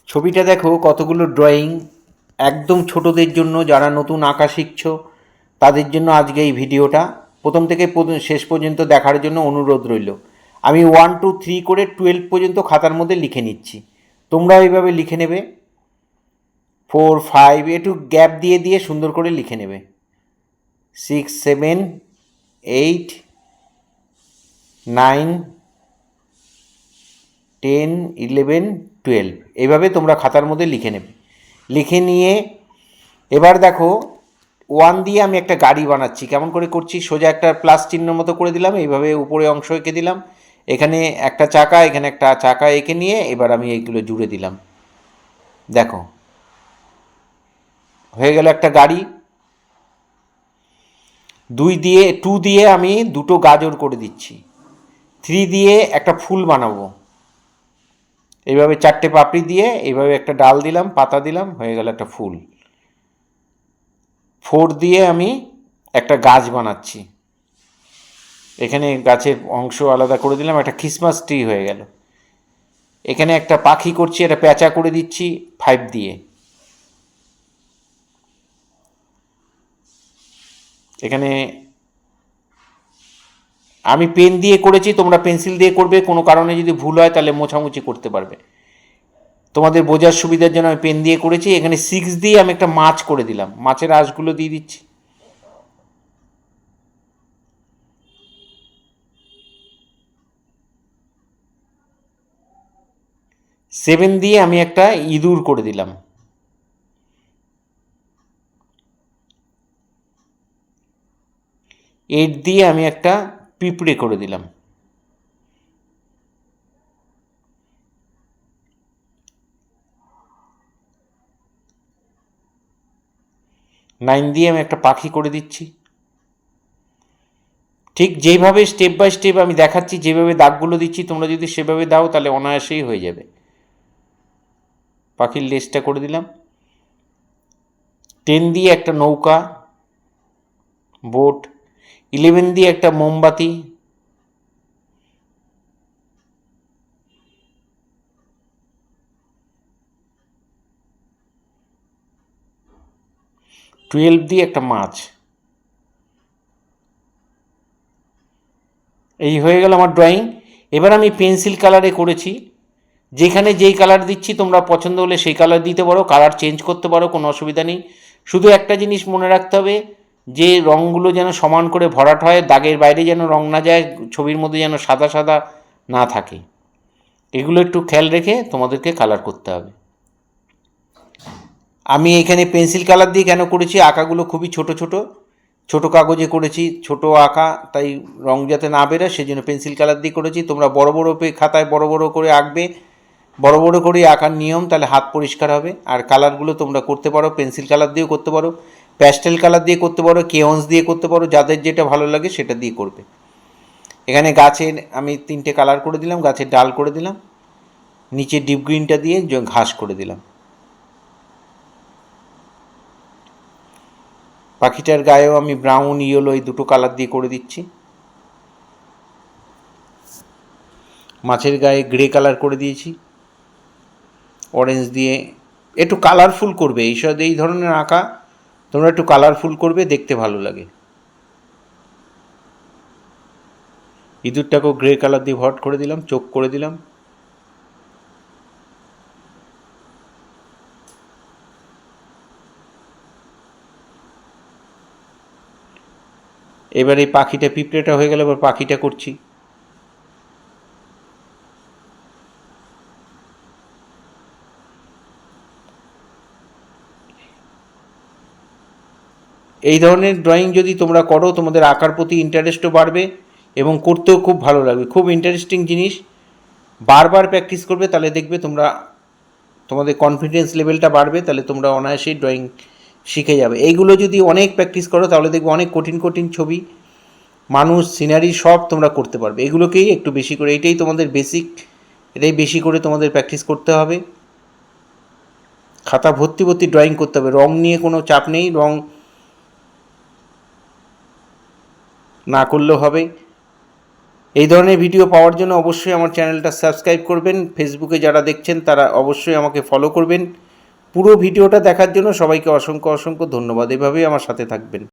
ছবিটা দেখো কতগুলো ড্রয়িং, একদম ছোটদের জন্য, যারা নতুন আঁকা শিখছো তাদের জন্য আজকে এই ভিডিওটা প্রথম থেকে শেষ পর্যন্ত দেখার জন্য অনুরোধ রইল। আমি 1 2 3 করে 12 পর্যন্ত খাতার মধ্যে লিখে নিচ্ছি, তোমরাও এইভাবে লিখে নেবে। 4 5 একটু গ্যাপ দিয়ে দিয়ে সুন্দর করে লিখে নেবে। 6 7 8 9 10 11 12 এইভাবে তোমরা খাতার মধ্যে লিখে নেবে। লিখে নিয়ে এবার দেখো 1 দিয়ে আমি একটা গাড়ি বানাচ্ছি। কেমন করে করছি, সোজা একটা প্লাস চিহ্ন মতো করে দিলাম, এইভাবে উপরে অংশ এঁকে দিলাম, এখানে একটা চাকা, এখানে একটা চাকা এঁকে নিয়ে এবার আমি এইগুলো জুড়ে দিলাম। দেখো হয়ে গেল একটা গাড়ি। 2 দিয়ে আমি দুটো গাজর করে দিচ্ছি। 3 দিয়ে একটা ফুল বানাবো, এইভাবে 4টে পাপড়ি দিয়ে এইভাবে একটা ডাল দিলাম, পাতা দিলাম, হয়ে গেল একটা ফুল। 4 দিয়ে আমি একটা গাছ বানাচ্ছি, এখানে গাছের অংশ আলাদা করে দিলাম, একটা ক্রিসমাস ট্রি হয়ে গেল। এখানে একটা পাখি করছি, একটা প্যাঁচা করে দিচ্ছি 5 দিয়ে। এখানে আমি পেন দিয়ে করেছি, তোমরা পেন্সিল দিয়ে করবে, কোনো কারণে যদি ভুল হয় তাহলে মোছামুছি করতে পারবে। তোমাদের বোঝার সুবিধার জন্য আমি পেন দিয়ে করেছি। এখানে 6 দিয়ে আমি একটা মাছ করে দিলাম, মাছের আঁশগুলো দিয়ে দিচ্ছি। 7 দিয়ে আমি একটা ইঁদুর করে দিলাম। 8 দিয়ে আমি একটা পিঁপড়ে করে দিলাম। 9 দিয়ে আমি একটা পাখি করে দিচ্ছি। ঠিক যেইভাবে স্টেপ বাই স্টেপ আমি দেখাচ্ছি, যেভাবে দাগগুলো দিচ্ছি তোমরা যদি সেভাবে দাও তাহলে অনায়াসেই হয়ে যাবে। পাখির লেজটা করে দিলাম। 10 দিয়ে একটা নৌকা, বোট। 11 দিয়ে একটা মোমবাতি। 12 দিয়ে একটা মাছ। এই হয়ে গেল আমার ড্রয়িং। এবার আমি পেন্সিল কালারে করেছি, যেখানে যেই কালার দিচ্ছি তোমরা পছন্দ হলে সেই কালার দিতে পারো, কালার চেঞ্জ করতে পারো, কোনো অসুবিধা নেই। শুধু একটা জিনিস মনে রাখতে হবে যে রঙগুলো যেন সমান করে ভরাট হয়, দাগের বাইরে যেন রঙ না যায়, ছবির মধ্যে যেন সাদা সাদা না থাকে, এগুলো একটু খেয়াল রেখে তোমাদেরকে কালার করতে হবে। আমি এখানে পেন্সিল কালার দিয়ে কেন করেছি, আঁকাগুলো খুবই ছোট ছোট, ছোট কাগজে করেছি, ছোট আঁকা, তাই রং যাতে না বেরোয় সেজন্য পেন্সিল কালার দিয়ে করেছি। তোমরা বড় বড় খাতায় বড় বড় করে আঁকবে, বড় বড় করে আঁকার নিয়ম, তাহলে হাত পরিষ্কার হবে। আর কালারগুলো তোমরা করতে পারো, পেন্সিল কালার দিয়েও করতে পারো, প্যাস্টেল কালার দিয়ে করতে পারো, কেওন্স দিয়ে করতে পারো, যাদের যেটা ভালো লাগে সেটা দিয়ে করবে। এখানে গাছের আমি 3টে কালার করে দিলাম, গাছের ডাল করে দিলাম, নিচে ডিপ গ্রিনটা দিয়ে ঘাস করে দিলাম। পাখিটার গায়েও আমি ব্রাউন ইয়েলো এই দুটো কালার দিয়ে করে দিচ্ছি। মাছের গায়ে গ্রে কালার করে দিয়েছি অরেঞ্জ দিয়ে। একটু কালারফুল করবে, এইসব এই ধরনের আঁকা তোমরা একটু কালারফুল করবে, দেখতে ভালো লাগে। ইঁদুরটাকেও গ্রে কালার দিয়ে ভট করে দিলাম, চোখ করে দিলাম। এবার এই পাখিটা, পিঁপড়েটা হয়ে গেলে এবার পাখিটা করছি। এই ধরনের ড্রয়িং যদি তোমরা করো তোমাদের আঁকার প্রতি ইন্টারেস্টও বাড়বে এবং করতেও খুব ভালো লাগবে। খুব ইন্টারেস্টিং জিনিস, বারবার প্র্যাকটিস করবে তাহলে দেখবে তোমরা, তোমাদের কনফিডেন্স লেভেলটা বাড়বে, তাহলে তোমরা অনায়াসেই ড্রয়িং শিখে যাবে। এইগুলো যদি অনেক প্র্যাকটিস করো তাহলে দেখবে অনেক কঠিন কঠিন ছবি, মানুষ, সিনারি সব তোমরা করতে পারবে। এগুলোকেই একটু বেশি করে, এইটাই তোমাদের বেসিক, এটাই বেশি করে তোমাদের প্র্যাকটিস করতে হবে। খাতা ভর্তি ভর্তি ড্রয়িং করতে হবে, রং নিয়ে কোনো চাপ নেই, রং না করলেও হবে। এই ধরনের ভিডিও পাওয়ার জন্য অবশ্যই আমার চ্যানেলটা সাবস্ক্রাইব করবেন। ফেসবুকে যারা দেখছেন তারা অবশ্যই আমাকে ফলো করবেন। পুরো ভিডিওটা দেখার জন্য সবাইকে অসংখ্য অসংখ্য ধন্যবাদ। এভাবেই আমার সাথে থাকবেন।